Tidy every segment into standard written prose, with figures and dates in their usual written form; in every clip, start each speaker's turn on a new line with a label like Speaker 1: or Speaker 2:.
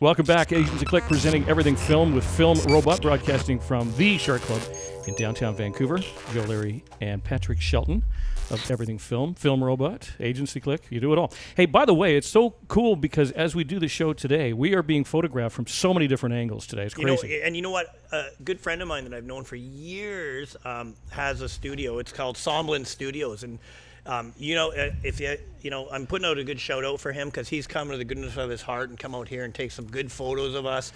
Speaker 1: Welcome back. Agencyclick presenting Everything Film with Film Robot, broadcasting from the Shark Club in downtown Vancouver. Joe Leary and Patrick Shelton of Everything Film, Film Robot, Agencyclick. You do it all. Hey, by the way, it's so cool because as we do the show today, we are being photographed from so many different angles today. It's crazy.
Speaker 2: And you know what? A good friend of mine that I've known for years has a studio. It's called Somblin Studios. And if I'm putting out a good shout out for him because he's come to the goodness of his heart and come out here and take some good photos of us.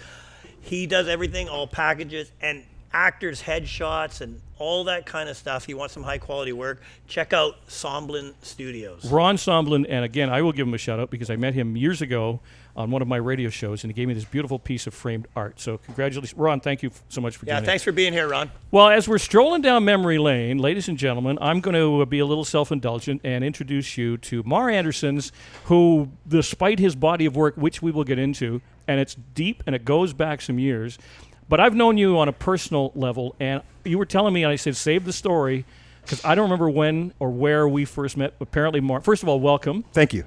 Speaker 2: He does everything, all packages and actors' headshots and all that kind of stuff. He wants some high quality work. Check out Somblin Studios.
Speaker 1: Ron Somblin, and again, I will give him a shout out because I met him years ago on one of my radio shows, and he gave me this beautiful piece of framed art. So congratulations. Ron, thank you so much for doing it.
Speaker 2: Yeah, thanks for being here, Ron.
Speaker 1: Well, as we're strolling down memory lane, ladies and gentlemen, I'm going to be a little self-indulgent and introduce you to Mar Anderson's, who, despite his body of work, which we will get into, and it's deep and it goes back some years, but I've known you on a personal level, and you were telling me, and I said, save the story, because I don't remember when or where we first met. Apparently, Mar, first of all, welcome.
Speaker 3: Thank you.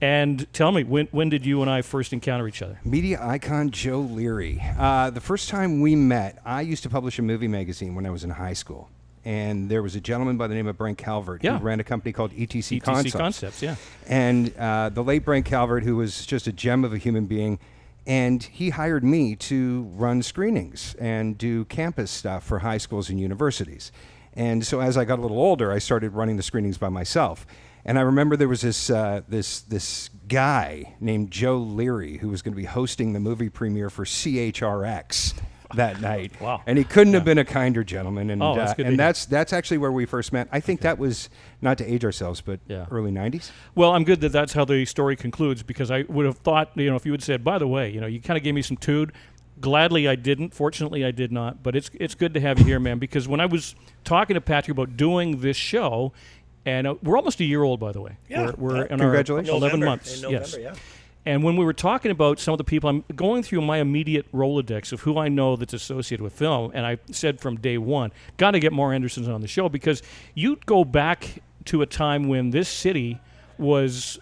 Speaker 1: And tell me, when did you and I first encounter each other?
Speaker 3: Media icon Joe Leary. The first time we met, I used to publish a movie magazine when I was in high school. And there was a gentleman by the name of Brent Calvert who ran a company called ETC Concepts.
Speaker 1: Yeah.
Speaker 3: And the late Brent Calvert, who was just a gem of a human being, and he hired me to run screenings and do campus stuff for high schools and universities. And so as I got a little older, I started running the screenings by myself. And I remember there was this guy named Joe Leary who was going to be hosting the movie premiere for CHRX that night.
Speaker 1: Wow.
Speaker 3: And he couldn't have been a kinder gentleman. And,
Speaker 1: that's
Speaker 3: actually where we first met. I think that was, not to age ourselves, but early 90s.
Speaker 1: Well, I'm good that that's how the story concludes, because I would have thought, if you had said, by the way, you kind of gave me some tood. Gladly I didn't. Fortunately I did not. But it's good to have you here, man, because when I was talking to Patrick about doing this show, and we're almost a year old, by the way.
Speaker 2: Yeah.
Speaker 1: We're in
Speaker 3: Congratulations.
Speaker 1: our 11 months.
Speaker 2: In November,
Speaker 1: yes.
Speaker 2: Yeah.
Speaker 1: And when we were talking about some of the people, I'm going through my immediate Rolodex of who I know that's associated with film, and I said from day one, got to get Mar Anderson on the show, because you go back to a time when this city was,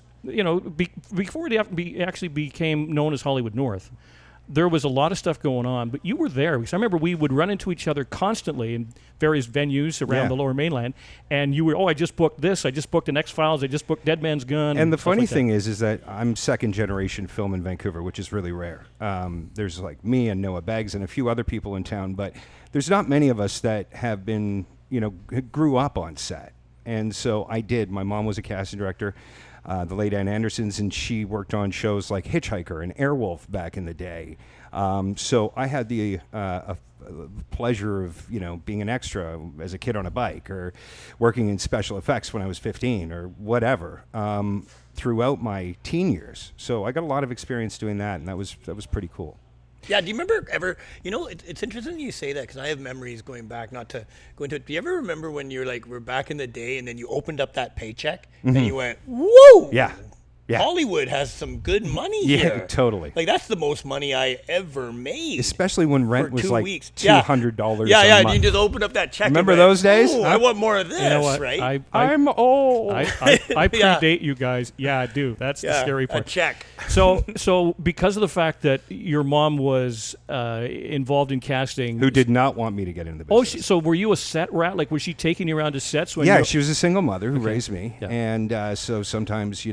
Speaker 1: before it actually became known as Hollywood North, there was a lot of stuff going on, but you were there. Because I remember we would run into each other constantly in various venues around the Lower Mainland, and you were, I just booked this, I just booked an X-Files, I just booked Dead Man's Gun.
Speaker 3: And the funny thing is that I'm second generation film in Vancouver, which is really rare. There's like me and Noah Beggs and a few other people in town, but there's not many of us that have been, grew up on set. And so I did. My mom was a casting director. The late Ann Anderson's, and she worked on shows like Hitchhiker and Airwolf back in the day. So I had the pleasure of, being an extra as a kid on a bike, or working in special effects when I was 15 or whatever, throughout my teen years. So I got a lot of experience doing that, and that was pretty cool.
Speaker 2: Yeah, do you remember ever, it's interesting you say that, because I have memories going back, not to go into it. Do you ever remember when you're like, we're back in the day, and then you opened up that paycheck, and you went, whoa!
Speaker 3: Yeah.
Speaker 2: Hollywood has some good money here.
Speaker 3: Yeah, totally.
Speaker 2: Like, that's the most money I ever made.
Speaker 3: Especially when rent was like
Speaker 2: weeks.
Speaker 3: $200
Speaker 2: a
Speaker 3: month.
Speaker 2: You just open up that check.
Speaker 3: Remember those days?
Speaker 2: I want more of this,
Speaker 1: you know what?
Speaker 2: right?
Speaker 3: I'm old.
Speaker 1: I predate you guys. Yeah, I do. That's the scary part.
Speaker 2: A check.
Speaker 1: So because of the fact that your mom was involved in casting,
Speaker 3: who did not want me to get into the business.
Speaker 1: So were you a set rat? Like, was she taking you around to sets?
Speaker 3: She was a single mother who raised me, and so sometimes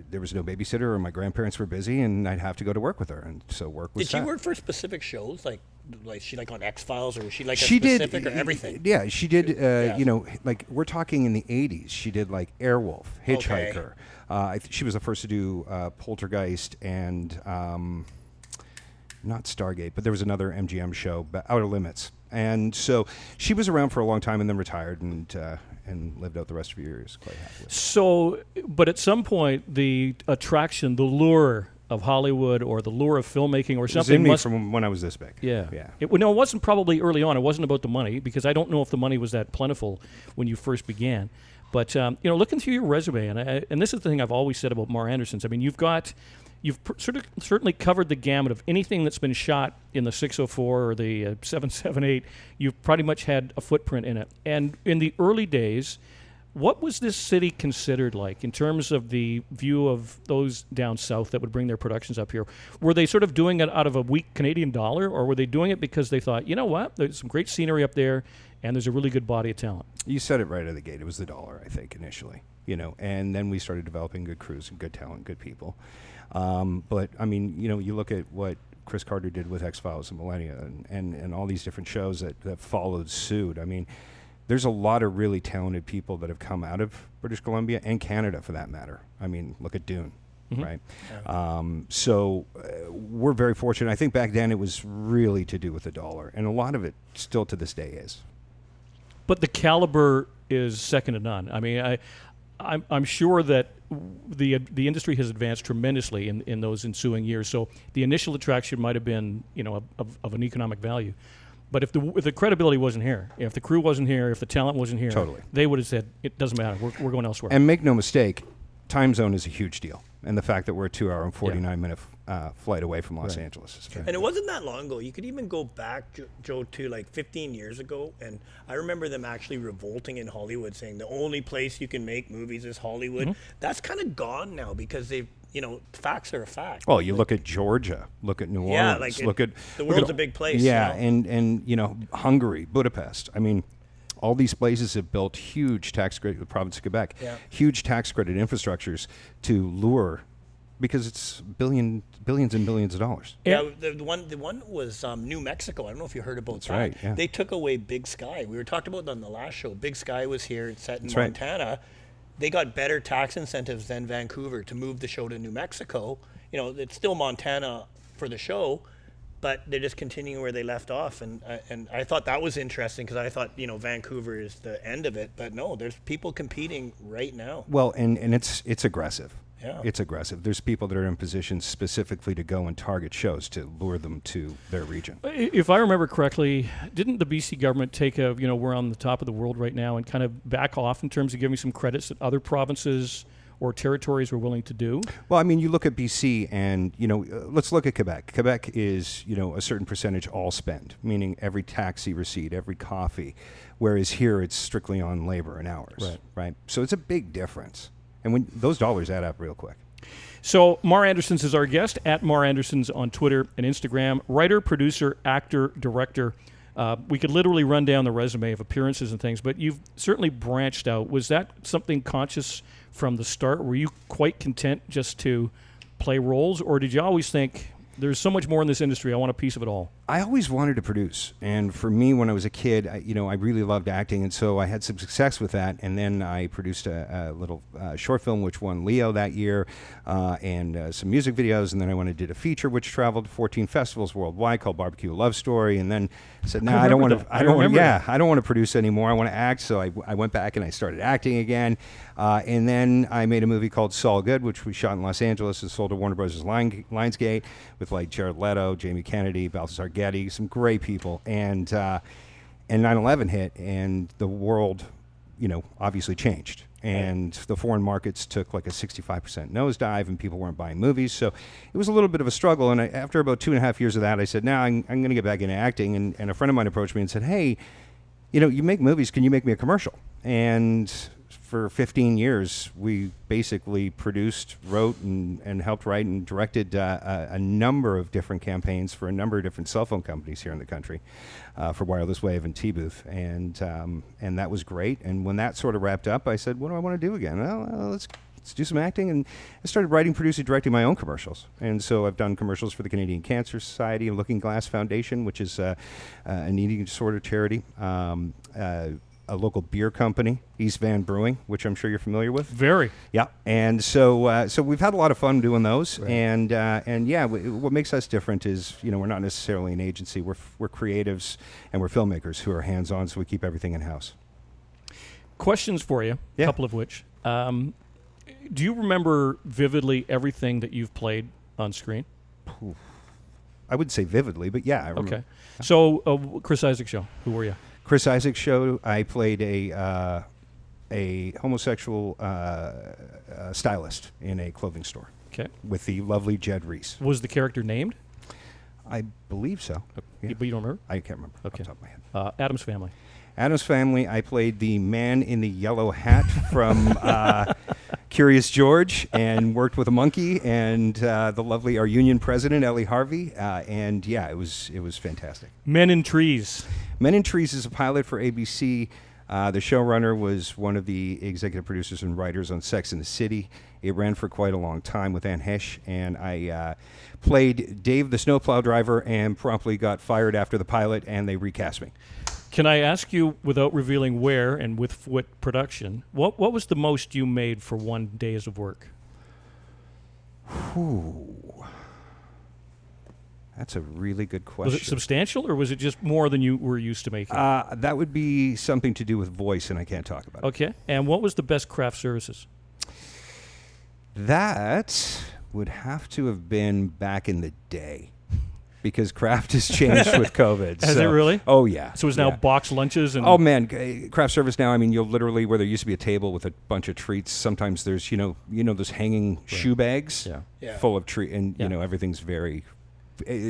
Speaker 3: there was no babysitter, or my grandparents were busy, and I'd have to go to work with her, and so work was.
Speaker 2: Did she work for specific shows, like she on X-Files, or was she like specific, or everything?
Speaker 3: Yeah, she did. Like we're talking in the '80s. She did like Airwolf, Hitchhiker. She was the first to do Poltergeist and not Stargate, but there was another MGM show, Outer Limits. And so she was around for a long time and then retired and lived out the rest of her years quite happily. So,
Speaker 1: but at some point, the attraction, the lure of Hollywood, or the lure of filmmaking, or something,
Speaker 3: it was in me from when I was this big.
Speaker 1: Yeah. It wasn't probably early on. It wasn't about the money, because I don't know if the money was that plentiful when you first began. But looking through your resume, and this is the thing I've always said about Mar Anderson's. I mean, you've certainly covered the gamut of anything that's been shot in the 604 or the 778. You've pretty much had a footprint in it. And in the early days, What was this city considered like in terms of the view of those down south that would bring their productions up here? Were they sort of doing it out of a weak Canadian dollar, or were they doing it because they thought, you know what, there's some great scenery up there and there's a really good body of talent?
Speaker 3: You said it right out of the gate. It was the dollar, I think, initially. And then we started developing good crews and good talent, good people. But, I mean, you look at what Chris Carter did with X-Files and Millennia and all these different shows that followed suit. I mean, there's a lot of really talented people that have come out of British Columbia and Canada, for that matter. I mean, look at Dune, right? Yeah. So we're very fortunate. I think back then it was really to do with the dollar, and a lot of it still to this day is.
Speaker 1: But the caliber is second to none. I mean, I'm sure that the industry has advanced tremendously in those ensuing years. So the initial attraction might have been, of an economic value. But if the credibility wasn't here, if the crew wasn't here, if the talent wasn't here,
Speaker 3: totally,
Speaker 1: they would have said, it doesn't matter, we're going elsewhere.
Speaker 3: And make no mistake, time zone is a huge deal. And the fact that we're a 2-hour and 49-minute flight away from Los Angeles.
Speaker 2: And it wasn't that long ago. You could even go back, Joe, to like 15 years ago. And I remember them actually revolting in Hollywood, saying the only place you can make movies is Hollywood. That's kind of gone now because they've, facts are a fact.
Speaker 3: Well, you look at Georgia, look at New Orleans, look at
Speaker 2: the world's a big place.
Speaker 3: Yeah, and Hungary, Budapest. I mean, all these places have built huge tax credit, the province of Quebec, huge tax credit infrastructures to lure, because it's billions and billions of dollars.
Speaker 2: Yeah, the one was New Mexico. I don't know if you heard about that.
Speaker 3: That's right. Yeah.
Speaker 2: They took away Big Sky. We were talking about that on the last show. Big Sky was here. It's set in Montana. Right. They got better tax incentives than Vancouver to move the show to New Mexico. It's still Montana for the show, but they're just continuing where they left off. And I thought that was interesting because I thought, Vancouver is the end of it. But no, there's people competing right now.
Speaker 3: Well, and it's aggressive.
Speaker 2: Yeah.
Speaker 3: It's aggressive. There's people that are in positions specifically to go and target shows to lure them to their region.
Speaker 1: If I remember correctly, didn't the BC government take we're on the top of the world right now and kind of back off in terms of giving some credits that other provinces or territories were willing to do?
Speaker 3: Well, I mean, you look at BC and, let's look at Quebec. Quebec is, a certain percentage all spend, meaning every taxi receipt, every coffee, whereas here it's strictly on labor and hours, right? So it's a big difference. And when those dollars add up real quick.
Speaker 1: So Mar Andersons is our guest, at Mar Andersons on Twitter and Instagram. Writer, producer, actor, director. We could literally run down the resume of appearances and things, but you've certainly branched out. Was that something conscious from the start? Were you quite content just to play roles, or did you always think, there's so much more in this industry, I want a piece of it all?
Speaker 3: I always wanted to produce. And for me, when I was a kid, I really loved acting. And so I had some success with that. And then I produced a little short film, which won Leo that year, and some music videos. And then I went and did a feature, which traveled to 14 festivals worldwide, called Barbecue Love Story. And then said, no, I don't want to produce anymore. I want to act. So I went back and I started acting again. And then I made a movie called Saul Good, which we shot in Los Angeles and sold to Warner Bros. Lionsgate, with like Jared Leto, Jamie Kennedy, Balthazar Getty, some great people. And 9/11 hit, and the world, obviously changed. And the foreign markets took like a 65% nosedive, and people weren't buying movies. So it was a little bit of a struggle. And after about 2.5 years of that, I said, now I'm going to get back into acting. And a friend of mine approached me and said, hey, you make movies. Can you make me a commercial? And for 15 years, we basically produced, wrote, and helped write and directed a number of different campaigns for a number of different cell phone companies here in the country, for Wireless Wave and T-Booth, and that was great. And when that sort of wrapped up, I said, what do I want to do again? Well, let's do some acting. And I started writing, producing, directing my own commercials. And so I've done commercials for the Canadian Cancer Society and Looking Glass Foundation, which is an eating disorder charity. A local beer company, East Van Brewing, which I'm sure you're familiar with.
Speaker 1: Very.
Speaker 3: Yeah. And so we've had a lot of fun doing those. Right. And yeah, what makes us different is, we're not necessarily an agency. We're creatives and we're filmmakers who are hands-on, so we keep everything in-house.
Speaker 1: Questions for you, a couple of which. Do you remember vividly everything that you've played on screen?
Speaker 3: I wouldn't say vividly, but yeah, I remember.
Speaker 1: Okay. So, Chris Isaak Show, who were you?
Speaker 3: Chris Isaak Show, I played a homosexual stylist in a clothing store.
Speaker 1: Okay.
Speaker 3: With the lovely Jed Reese.
Speaker 1: Was the character named?
Speaker 3: I believe so.
Speaker 1: Okay. Yeah. But you don't remember?
Speaker 3: I can't remember.
Speaker 1: Okay.
Speaker 3: Off the top of my head.
Speaker 1: Addams Family.
Speaker 3: Addams Family, I played the man in the yellow hat from Curious George, and worked with a monkey and the lovely our union president Ellie Harvey, and yeah, it was fantastic.
Speaker 1: Men in Trees.
Speaker 3: Men in Trees is a pilot for ABC. The showrunner was one of the executive producers and writers on Sex and the City. It ran for quite a long time with Anne Hesh, and I played Dave the snowplow driver and promptly got fired after the pilot, and they recast me.
Speaker 1: Can I ask you, without revealing where and with what production, what was the most you made for 1 day of work?
Speaker 3: Ooh. That's a really good question.
Speaker 1: Was it substantial, or was it just more than you were used to making?
Speaker 3: That would be something to do with voice, and I can't talk about it.
Speaker 1: Okay. And what was the best craft services?
Speaker 3: That would have to have been back in the day, because craft has changed with COVID.
Speaker 1: Has it really?
Speaker 3: Oh, yeah.
Speaker 1: So it's now box lunches and...
Speaker 3: Oh, man. Craft service now, I mean, you'll literally, where there used to be a table with a bunch of treats, sometimes there's, you know those hanging shoe bags full of treats, and, you know, everything's very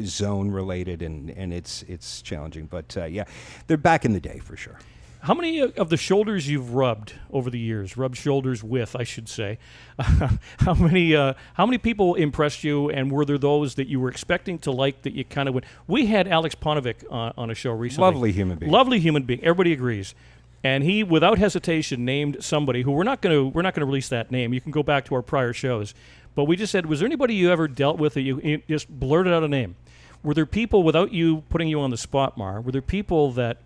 Speaker 3: zone related, and it's challenging. But, yeah, they're back in the day for sure.
Speaker 1: How many of the shoulders you've rubbed over the years, rubbed shoulders with, I should say, how many people impressed you, and were there those that you were expecting to like that you kind of went? We had Alex Ponovic on a show recently.
Speaker 3: Lovely human being.
Speaker 1: Lovely human being. Everybody agrees. And he, without hesitation, named somebody who we're not going to release that name. You can go back to our prior shows. But we just said, was there anybody you ever dealt with that you just blurted out a name? Were there people, without you putting you on the spot, Mar, were there people that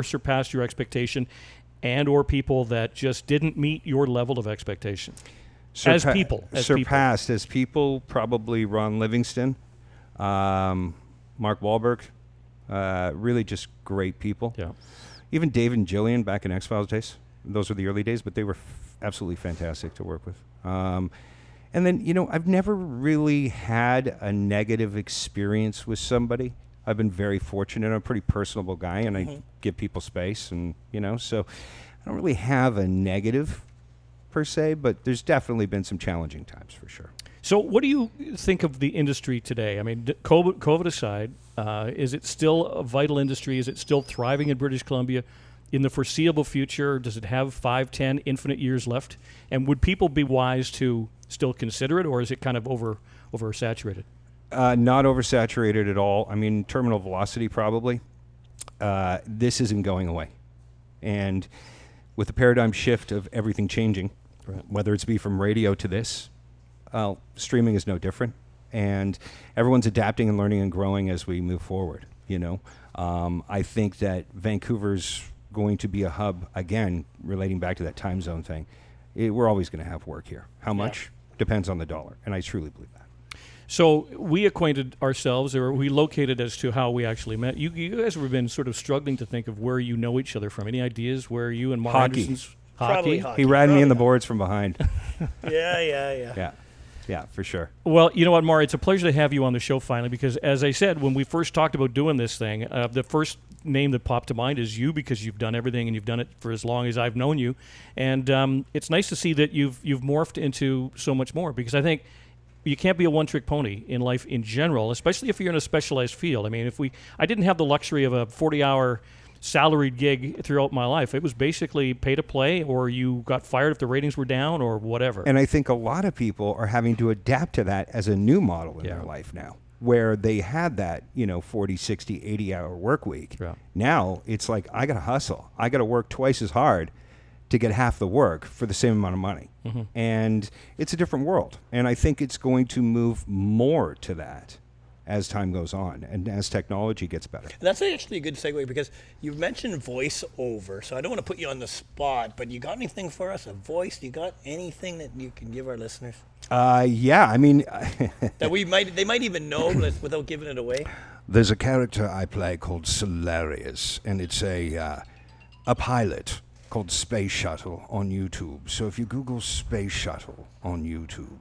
Speaker 1: surpassed your expectation, and or people that just didn't meet your level of expectation? As people. Probably
Speaker 3: Ron Livingston, Mark Wahlberg, really just great people.
Speaker 1: Yeah.
Speaker 3: Even Dave and Jillian back in X-Files days. Those were the early days, but they were absolutely fantastic to work with. And then, I've never really had a negative experience with somebody. I've been very fortunate. I'm a pretty personable guy, and I give people space, and, so I don't really have a negative per se, but there's definitely been some challenging times for sure.
Speaker 1: So what do you think of the industry today? I mean, COVID aside, is it still a vital industry? Is it still thriving in British Columbia? In the foreseeable future, does it have 5, 10 infinite years left? And would people be wise to still consider it, or is it kind of oversaturated?
Speaker 3: Not oversaturated at all. I mean, terminal velocity probably. This isn't going away. And with the paradigm shift of everything changing, whether it's be from radio to this, streaming is no different. And everyone's adapting and learning and growing as we move forward, I think that Vancouver's going to be a hub, again, relating back to that time zone thing. We're always going to have work here. How much? Depends on the dollar, and I truly believe that.
Speaker 1: So we acquainted ourselves, or we located as to how we actually met. You guys have been sort of struggling to think of where you know each other from. Any ideas where you and Mark Anderson's
Speaker 2: Probably hockey.
Speaker 3: He ran me in the boards from behind. Yeah, for sure.
Speaker 1: Well, you know what, Mar, it's a pleasure to have you on the show finally, because as I said, when we first talked about doing this thing, the first name that popped to mind is you, because you've done everything and you've done it for as long as I've known you. And it's nice to see that you've morphed into so much more, because I think you can't be a one-trick pony in life in general, especially if you're in a specialized field. I mean, I didn't have the luxury of a 40-hour salaried gig throughout my life. It was basically pay to play, or you got fired if the ratings were down, or whatever.
Speaker 3: And I think a lot of people are having to adapt to that as a new model in their life now, where they had that, 40, 60, 80-hour work week.
Speaker 1: Yeah.
Speaker 3: Now it's like, I got to hustle. I got to work twice as hard to get half the work for the same amount of money. Mm-hmm. And it's a different world. And I think it's going to move more to that as time goes on and as technology gets better.
Speaker 2: That's actually a good segue, because you mentioned voiceover, so I don't want to put you on the spot, but you got anything for us? A voice? You got anything that you can give our listeners?
Speaker 3: Yeah, I mean...
Speaker 2: that they might even know without giving it away?
Speaker 3: There's a character I play called Solarius, and it's a pilot called Space Shuttle on YouTube. So if you Google Space Shuttle on YouTube,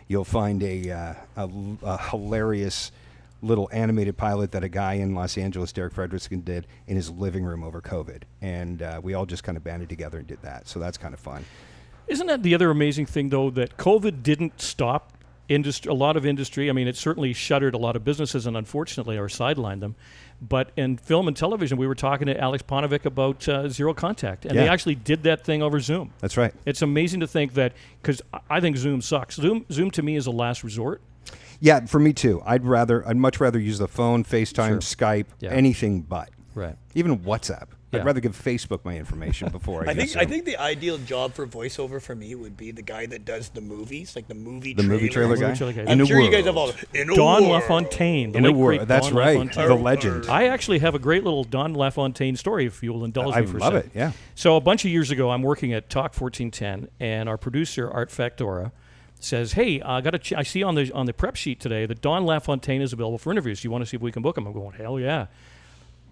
Speaker 3: you'll find a hilarious little animated pilot that a guy in Los Angeles, Derek Frederickson, did in his living room over COVID. And we all just kind of banded together and did that. So that's kind of fun.
Speaker 1: Isn't that the other amazing thing, though, that COVID didn't stop a lot of industry. I mean, it certainly shuttered a lot of businesses and unfortunately or sidelined them. But in film and television, we were talking to Alex Ponovic about Zero Contact, and they actually did that thing over Zoom.
Speaker 3: That's right.
Speaker 1: It's amazing to think that, because I think Zoom sucks. Zoom to me is a last resort.
Speaker 3: Yeah, for me too. I'd much rather use the phone, FaceTime, Skype, anything but.
Speaker 1: Right.
Speaker 3: Even WhatsApp. I'd rather give Facebook my information before I
Speaker 2: I think the ideal job for voiceover for me would be the guy that does the movies, like the movie
Speaker 3: trailer guy.
Speaker 2: I'm sure you guys have all
Speaker 1: Don LaFontaine.
Speaker 3: In a word. That's right. The legend.
Speaker 1: I actually have a great little Don LaFontaine story, if you'll indulge me for a second.
Speaker 3: I love it, yeah.
Speaker 1: So a bunch of years ago, I'm working at Talk 1410, and our producer, Art Factora, says, hey, I see on the prep sheet today that Don LaFontaine is available for interviews. You want to see if we can book him? I'm going, hell yeah.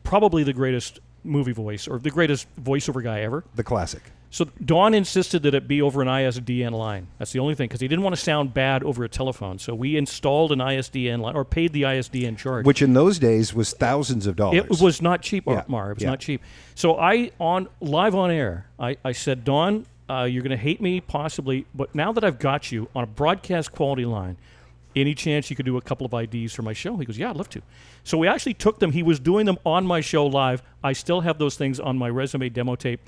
Speaker 1: Probably the greatest movie voice, or the greatest voiceover guy ever.
Speaker 3: The classic.
Speaker 1: So Don insisted that it be over an ISDN line. That's the only thing, because he didn't want to sound bad over a telephone. So we installed an ISDN line, or paid the ISDN charge.
Speaker 3: Which in those days was thousands of dollars.
Speaker 1: It was not cheap, Mar. It was not cheap. So live on air, I said, Don, you're going to hate me possibly, but now that I've got you on a broadcast quality line, any chance you could do a couple of IDs for my show? He goes, yeah, I'd love to. So we actually took them. He was doing them on my show live. I still have those things on my resume demo tape.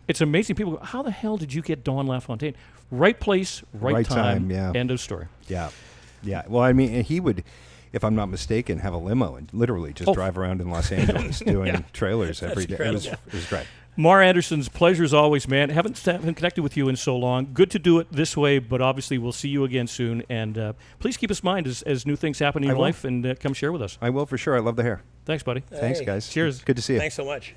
Speaker 1: It's amazing. People go, how the hell did you get Don LaFontaine? Right place, right time. End of story.
Speaker 3: Yeah. Yeah. Well, I mean, he would, if I'm not mistaken, have a limo and literally just drive around in Los Angeles doing trailers every day. It was great.
Speaker 1: Mar Anderson's pleasure as always, man. Haven't connected with you in so long. Good to do it this way, but obviously we'll see you again soon. And please keep us in mind as new things happen in your life, and come share with us.
Speaker 3: I will for sure. I love the hair.
Speaker 1: Thanks, buddy.
Speaker 3: Thanks, guys.
Speaker 1: Cheers.
Speaker 3: Good to see you.
Speaker 2: Thanks so much.